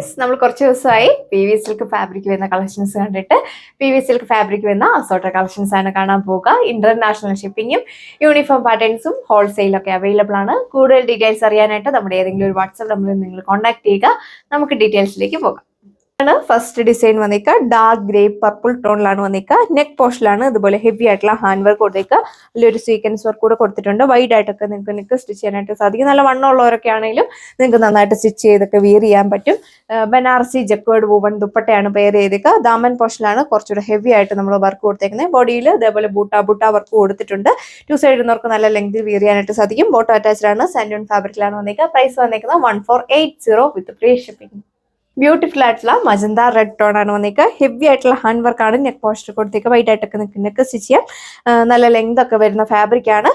Friends, നമ്മൾ കുറച്ച് ദിവസമായി PV സിൽക്ക് ഫാബ്രിക് വരുന്ന കളക്ഷൻസ് കണ്ടിട്ട് PV സിൽക്ക് ഫാബ്രിക് വരുന്ന അസോർട്ടഡ് കളക്ഷൻസ് ആണ് കാണാൻ പോകുക. ഇന്റർനാഷണൽ ഷിപ്പിങ്ങും യൂണിഫോം പാറ്റേൺസും ഹോൾസെയിലും ഒക്കെ അവൈലബിൾ ആണ്. കൂടുതൽ ഡീറ്റെയിൽസ് അറിയാനായിട്ട് നമ്മുടെ ഏതെങ്കിലും ഒരു വാട്സ്ആപ്പ് നമ്പറിൽ നിങ്ങൾ കോൺടാക്ട് ചെയ്യുക. നമുക്ക് ഡീറ്റെയിൽസിലേക്ക് പോകാം. ഫസ്റ്റ് ഡിസൈൻ വന്നേക്കുക ഡാർക്ക് ഗ്രേ പർപ്പിൾ ടോണിലാണ് വന്നേക്കുക. നെക്ക് പോർഷനിലാണ് ഇതുപോലെ ഹെവി ആയിട്ടുള്ള ഹാൻഡ് വർക്ക് കൊടുത്തേക്കുക. അതിലൊരു സീക്വൻസ് വർക്ക് കൂടെ കൊടുത്തിട്ടുണ്ട്. വൈഡ് ആയിട്ടൊക്കെ നിങ്ങൾക്ക് നെക്ക് സ്റ്റിച്ച് ചെയ്യാനായിട്ട് സാധിക്കും. നല്ല വണ്ണമുള്ളവരൊക്കെ ആണെങ്കിലും നിങ്ങൾക്ക് നന്നായിട്ട് സ്റ്റിച്ച് ചെയ്തൊക്കെ വിയർ ചെയ്യാൻ പറ്റും. ബനാറസി ജക്വേർഡ് വൂവൺ ദുപ്പട്ടയാണ് പെയർ ചെയ്തേക്കുക. ദാമൻ പോർഷനിലാണ് കുറച്ചുകൂടെ ഹെവി ആയിട്ട് നമ്മൾ വർക്ക് കൊടുത്തേക്കുന്നത്. ബോഡിയിൽ ഇതേപോലെ ബൂട്ട വർക്ക് കൊടുത്തിട്ടുണ്ട്. ടു സൈഡ് ഇടുന്നവർക്ക് നല്ല ലെങ്തിൽ വിയർ ചെയ്യാനായിട്ട് സാധിക്കും. ബോട്ടോ അറ്റാച്ച്ഡ് ആണ്. സാൻഡൂൺ ഫാബ്രിക്കിലാണ് വന്നേക്കുക. പ്രൈസ് വന്നേക്കുന്നത് 1480 വിത്ത് ഫ്രീ ഷിപ്പിംഗ്. ബ്യൂട്ടിഫുൾ ആയിട്ടുള്ള മജന്ത റെഡ് ടോൺ ആണ് വന്നേക്കുക. ഹെവി ആയിട്ടുള്ള ഹാൻഡ് വർക്ക് ആണ് നെക്ക് പോസ്റ്റർ കൊടുത്തേക്കുക. വൈറ്റ് ആയിട്ടൊക്കെ നെക്ക് സ്റ്റിച്ച് ചെയ്യാം. നല്ല ലെങ്ത് ഒക്കെ വരുന്ന ഫാബ്രിക് ആണ്.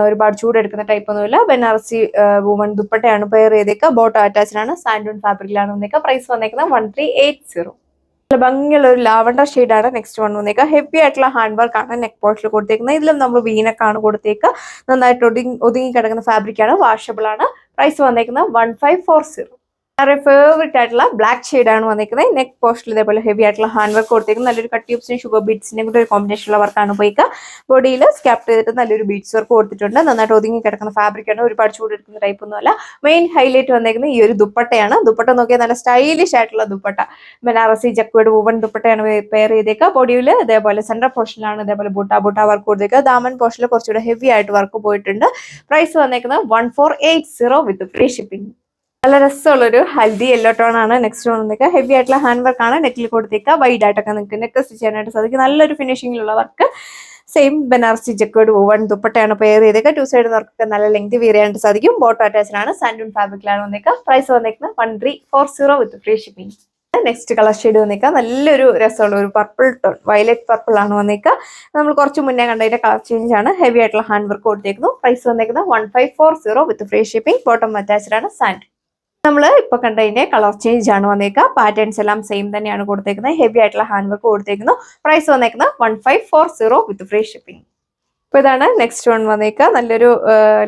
ഒരുപാട് ചൂടെടുക്കുന്ന ടൈപ്പ് ഒന്നുമില്ല. ബനാറസി വുമൺ ദുപ്പട്ടയാണ് പെയർ ചെയ്തേക്കുക. ബോട്ടോ അറ്റാച്ച്ഡ് ആണ്. സാൻഡൂൺ ഫാബ്രിക്കിലാണ് വന്നേക്കുക. പ്രൈസ് വന്നേക്കുന്നത് 1380. നല്ല ഭംഗിയുള്ള ഒരു ലാവണ്ടർ ഷെയ്ഡാണ് നെക്സ്റ്റ് വൺ വന്നേക്കുക. ഹെവി ആയിട്ടുള്ള ഹാൻഡ് വർക്ക് ആണ് നെക്ക് പോസ്റ്റിൽ കൊടുത്തേക്കുന്നത്. ഇതിലും നമ്മൾ വീനക്കാണ് കൊടുത്തേക്കുക. നന്നായിട്ട് ഒതുങ്ങി കിടക്കുന്ന ഫാബ്രിക് ആണ്. വാഷബിൾ ആണ്. പ്രൈസ് വന്നേക്കുന്നത് 1540. വളരെ ഫേവറേറ്റ് ആയിട്ടുള്ള ബ്ലാക്ക് ഷെയ്ഡ് ആണ് വന്നിരിക്കുന്നത്. നെക്ക് പോസ്റ്റിൽ ഇതേപോലെ ഹെവി ആയിട്ടുള്ള ഹാൻഡ് വർക്ക് കൊടുത്തേക്കുന്നത്. നല്ലൊരു കട്ട് ട്യൂബ്സിനും ഷുഗർ ബീഡ്സിനും കൂടെ ഒരു കോമ്പിനേഷനുള്ള വർക്കാണ് പോയിക്കുക. ബോഡിയിൽ സ്കാപ്റ്റ് ചെയ്തിട്ട് നല്ലൊരു ബീഡ്സ് വർക്ക് കൊടുത്തിട്ടുണ്ട്. നന്നായിട്ട് ഒതുങ്ങി കിടക്കുന്ന ഫാബ്രിക് ആണ്. ഒരുപാട് ചൂടെടുക്കുന്ന ടൈപ്പ് ഒന്നുമല്ല. മെയിൻ ഹൈലൈറ്റ് വന്നിരിക്കുന്നത് ഈ ഒരു ദുപ്പട്ടയാണ്. ദുപ്പട്ട നോക്കിയാൽ നല്ല സ്റ്റൈലിഷ് ആയിട്ടുള്ള ദുപ്പട്ട. ബനാറസി ജക്വേർഡ് വൂവൺ ദുപ്പട്ടയാണ് പെയർ ചെയ്തേക്കുക. ബോഡിയിൽ ഇതേപോലെ സെൻട്രൽ പോർഷനിലാണ് ഇതേപോലെ ബൂട്ട വർക്ക് കൊടുത്തേക്കുക. ദാമൻ പോർഷനിൽ കുറച്ചുകൂടെ ഹെവി ആയിട്ട് വർക്ക് പോയിട്ടുണ്ട്. പ്രൈസ് വന്നേക്കുന്നത് 1480 വിത്ത് ഫ്രീ ഷിപ്പിംഗ്. നല്ല രസമുള്ളൊരു ഹൽദി യെല്ലോ ടോൺ ആണ് നെക്സ്റ്റ് വന്നേക്കുക. ഹെവി ആയിട്ടുള്ള ഹാൻഡ് വർക്ക് ആണ് നെക്കിൽ കൊടുത്തേക്കുക. വൈഡ് ആയിട്ടൊക്കെ നിങ്ങൾക്ക് നെക്ക് സ്റ്റിച്ച് ചെയ്യാനായിട്ട് സാധിക്കും. നല്ലൊരു ഫിനിഷിംഗിലുള്ള work. Same Banarasi jacquard woven ദുപ്പട്ടയാണ് പെയർ ചെയ്തേക്കുക. ടു സൈഡ് വർക്കൊക്കെ നല്ല ലെങ്ത് വിയർ ചെയ്യാനായിട്ട് സാധിക്കും. ബോട്ടോ അറ്റാച്ച്ഡ് ആണ്. സാൻഡൂൺ ഫാബ്രിക്കിലാണ് വന്നേക്കുക. പ്രൈസ് വന്നേക്കുന്നത് 1340 with free shipping. Next colour shade വന്നേക്കുക. നല്ലൊരു രസമുള്ള ഒരു പർപ്പിൾ ടോൺ, വയലറ്റ് പർപ്പിൾ ആണ് വന്നേക്കുക. നമ്മൾ കുറച്ച് മുന്നേ കണ്ടതിന്റെ കളർ ചേഞ്ച് ആണ്. ഹെവി ആയിട്ടുള്ള ഹാൻഡ് വർക്ക് കൊടുത്തേക്കുന്നു. പ്രൈസ് വന്നേക്കുന്നത് 1540 വിത്ത് ഫ്രീ ഷിപ്പിംഗ്. ബോട്ടം അറ്റാച്ച്ഡ് ആണ്. സാൻഡ് നമ്മൾ ഇപ്പൊ കണ്ടതിന്റെ കളർ ചേഞ്ച് ആണ് വന്നേക്കുക. പാറ്റേൺസ് എല്ലാം സെയിം തന്നെയാണ് കൊടുത്തേക്കുന്നത്. ഹെവി ആയിട്ടുള്ള ഹാൻഡ് വർക്ക് കൊടുത്തേക്കുന്നു. പ്രൈസ് വന്നേക്കുന്നത് 1540 വിത്ത് ഫ്രീ ഷിപ്പിംഗ്. അപ്പൊ ഇതാണ് നെക്സ്റ്റ് വൺ വന്നേക്കുക. നല്ലൊരു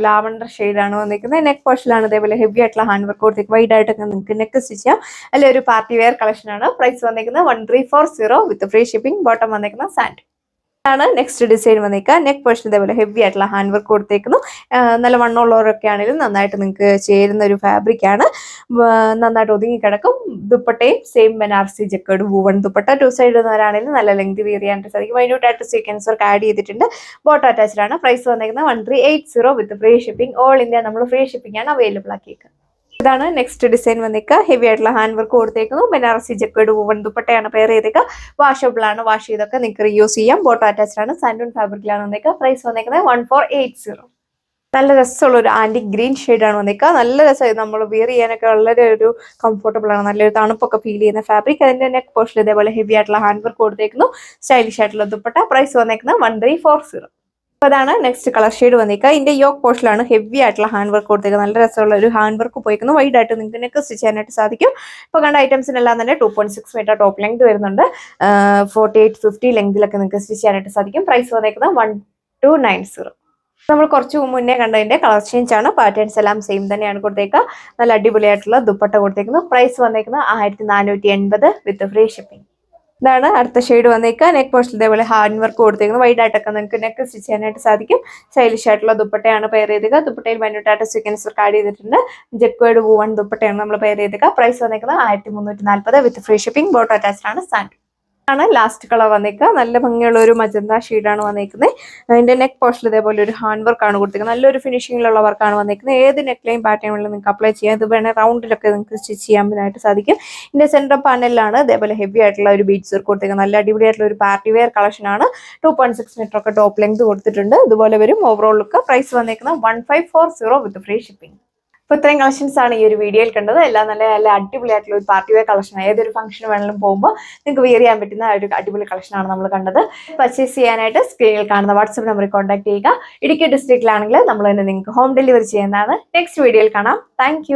ലാവണ്ടർ ഷെയ്ഡ് ആണ് വന്നേക്കുന്നത്. നെക്ക് പോർഷനിലാണ് ഇതേപോലെ ഹെവി ആയിട്ടുള്ള ഹാൻഡ് വർക്ക് കൊടുത്തേക്ക്. വൈഡ് ആയിട്ടൊക്കെ നിങ്ങൾക്ക് നെക്ക് സ്റ്റിച്ച് ചെയ്യാം. അല്ലെ ഒരു പാർട്ടി വെയർ കളക്ഷൻ ആണ്. പ്രൈസ് വന്നേക്കുന്നത് 1340 വിത്ത് ഫ്രീ ഷിപ്പിംഗ്. ബോട്ടം വന്നേക്കുന്നത് സാൻഡ് ആണ്. നെക്സ്റ്റ് ഡിസൈൻ വന്നേക്കുക. നെക്ക് പോർഷൻ ഇതേപോലെ ഹെവി ആയിട്ടുള്ള ഹാൻഡ് വർക്ക് കൊടുത്തേക്കുന്നു. നല്ല വണ്ണമുള്ളവരൊക്കെ ആണെങ്കിലും നന്നായിട്ട് നിങ്ങൾക്ക് ചേരുന്ന ഒരു ഫാബ്രിക് ആണ്. നന്നായിട്ട് ഒതുങ്ങി കിടക്കും. ദുപ്പട്ടയും same Banarasi jacquard woven dupatta. Two side ഇടുന്നവരാണെങ്കിലും നല്ല ലെങ്ത് വിയർ ചെയ്യാനായിട്ട് സാധിക്കും. മൈന്യൂട്ടായിട്ട് സീക്വൻസ് വർക്ക് ആഡ് ചെയ്തിട്ടുണ്ട്. ബോട്ടോ അറ്റാച്ച്ഡ് ആണ്. പ്രൈസ് വന്നേക്കുന്നത് 1380 വിത്ത് ഫ്രീ ഷിപ്പിംഗ്. ഓൾ ഇന്ത്യ നമ്മൾ ഫ്രീ ഷിപ്പിംഗ് ആണ് അവൈലബിൾ ആക്കിയേക്കുക. ഇതാണ് നെക്സ്റ്റ് ഡിസൈൻ വന്നേക്കുക. ഹെവി ആയിട്ടുള്ള hand work കൊടുത്തേക്കുന്നു. Banarasi jacquard woven ദുപ്പട്ടയാണ് പെയർ ചെയ്തേക്കുക. വാഷബിൾ ആണ്. വാഷ് ചെയ്തൊക്കെ നിങ്ങൾക്ക് റീയൂസ് ചെയ്യാം. ബോട്ടോ അറ്റാച്ച്ഡ് ആണ്. സാൻഡൂൺ ഫാബ്രിക്കിലാണ് വന്നേക്കുക. പ്രൈസ് വന്നേക്കുന്നത് 1480. നല്ല രസമുള്ള ഒരു ആന്റി ഗ്രീൻ ഷെയ്ഡ് ആണ് വന്നേക്കുക. നല്ല രസമായി നമ്മൾ വിയർ ചെയ്യാനൊക്കെ വളരെ ഒരു കംഫർട്ടബിൾ ആണ്. നല്ലൊരു തണുപ്പൊക്കെ ഫീൽ ചെയ്യുന്ന ഫാബ്രിക്. അതിന്റെ നെക്ക് പോർഷനിൽ ഇതേപോലെ ഹെവി ആയിട്ടുള്ള ഹാൻഡ് വർക്ക് കൊടുത്തേക്കുന്നു. സ്റ്റൈലിഷ് ആയിട്ടുള്ള ദുപ്പട്ട. പ്രൈസ് വന്നേക്കുന്നത് 1340. അതാണ് നെക്സ്റ്റ് കളർ ഷെയ്ഡ് വന്നേക്കുക. ഇതിന്റെ യോക്ക് പോർഷനിലാണ് ഹെവി ആയിട്ടുള്ള ഹാൻഡ് വർക്ക് കൊടുത്തേക്കുന്നത്. നല്ല രസമുള്ള ഒരു ഹാൻഡ് വർക്ക് പോയിക്കുന്നു. വൈഡ് ആയിട്ട് നിങ്ങൾക്ക് നെക്ക് സ്റ്റിച്ച് ചെയ്യാനായിട്ട് സാധിക്കും. ഇപ്പോൾ കണ്ട ഐറ്റംസിനെല്ലാം തന്നെ 2.6 മീറ്റർ ടോപ്പ് ലെങ്ത് വരുന്നുണ്ട്. 48-50 ലെങ്തിലൊക്കെ നിങ്ങൾക്ക് സ്റ്റിച്ച് ചെയ്യാനായിട്ട് സാധിക്കും. പ്രൈസ് വന്നേക്കുന്നത് 1290. നമ്മൾ കുറച്ച് മുന്നേ കണ്ടതിന്റെ കളർ ചേഞ്ച് ആണ്. പാറ്റേൺസ് എല്ലാം സെയിം തന്നെയാണ് കൊടുത്തേക്കുക. നല്ല അടിപൊളിയായിട്ടുള്ള ദുപ്പട്ട കൊടുത്തേക്കുന്നു. പ്രൈസ് വന്നേക്കുന്നത് 1480 വിത്ത് ഫ്രീ ഷിപ്പിംഗ്. ഇതാണ് അടുത്ത ഷെയ്ഡ് വന്നേക്കുക. നെക്ക് പോർഷനിൽ ഇതേപോലെ ഹാൻഡ് വർക്ക് കൊടുത്തേക്കുന്നത്. വൈഡ് ആയിട്ടൊക്കെ നിങ്ങൾക്ക് നെക്ക് സ്റ്റിച്ച് ചെയ്യാനായിട്ട് സാധിക്കും. സ്റ്റൈലിഷ് ആയിട്ടുള്ള ദുപ്പട്ടയാണ് പെയർ ചെയ്തേക്കുക. ദുപ്പട്ടയിൽ മൈന്യൂട്ടായിട്ട് സീക്വൻസ് വർക്ക് ആഡ് ചെയ്തിട്ടുണ്ട്. ജക്വേർഡ് വൂവൺ ദുപ്പട്ടയാണ് നമ്മൾ പെയർ ചെയ്തേക്കുക. പ്രൈസ് വന്നേക്കുന്നത് 1340 with free shipping. Photo attached ആണ്. സാൻഡ് ആണ് ലാസ്റ്റ് കളർ വന്നേക്കുക. നല്ല ഭംഗിയുള്ള ഒരു മജന്ത ഷെയ്ഡാണ് വന്നേക്കുന്നത്. അതിന്റെ നെക്ക് പോർഷനിൽ ഇതേപോലെ ഒരു ഹാൻഡ് വർക്ക് ആണ് കൊടുത്തേക്കുന്നത്. നല്ലൊരു ഫിനിഷിംഗിലുള്ള വർക്കാണ് വന്നേക്കുന്നത്. ഏത് നെക്ലൈൻ പാറ്റേണിലും നിങ്ങൾക്ക് അപ്ലൈ ചെയ്യാം. ഇത് വേണേൽ റൗണ്ടിലൊക്കെ നിങ്ങൾക്ക് സ്റ്റിച്ച് ചെയ്യാനായിട്ട് സാധിക്കും. ഇതിന്റെ സെൻട്രൽ പാനലിലാണ് ഇതേപോലെ ഹെവി ആയിട്ടുള്ള ഒരു ബീഡ്സ് വർക്ക് കൊടുത്തേക്കുന്നത്. നല്ല അടിപൊളിയായിട്ടുള്ള ഒരു പാർട്ടി വെയർ കളക്ഷൻ ആണ്. 2.6 മീറ്റർ ഒക്കെ ടോപ്പ് ലെങ്ത് കൊടുത്തിട്ടുണ്ട്. ഇതുപോലെ വരും ഓവറോൾ ലുക്ക്. പ്രൈസ് വന്നേക്കുന്നത് 1540 വിത്ത് ഫ്രീ ഷിപ്പിംഗ്. അപ്പോൾ ഇത്രയും കളക്ഷൻസ് ആണ് ഈ ഒരു വീഡിയോയിൽ കണ്ടത്. എല്ലാം നല്ല അടിപൊളിയായിട്ടുള്ള ഒരു പാർട്ടി വെയർ കളക്ഷൻ. ഏതൊരു ഫംഗ്ഷൻ വേണമെങ്കിലും പോകുമ്പോൾ നിങ്ങൾക്ക് വിയർ ചെയ്യാൻ പറ്റുന്ന ഒരു അടിപൊളി കളക്ഷനാണ് നമ്മൾ കണ്ടത്. പർച്ചേസ് ചെയ്യാനായിട്ട് സ്ക്രീനിൽ കാണുന്ന വാട്സ്ആപ്പ് നമ്പറിൽ കോൺടാക്ട് ചെയ്യുക. ഇടുക്കി ഡിസ്ട്രിക്റ്റിലാണെങ്കിൽ നമ്മൾ തന്നെ നിങ്ങൾക്ക് ഹോം ഡെലിവറി ചെയ്യുന്നതാണ്. നെക്സ്റ്റ് വീഡിയോയിൽ കാണാം. താങ്ക്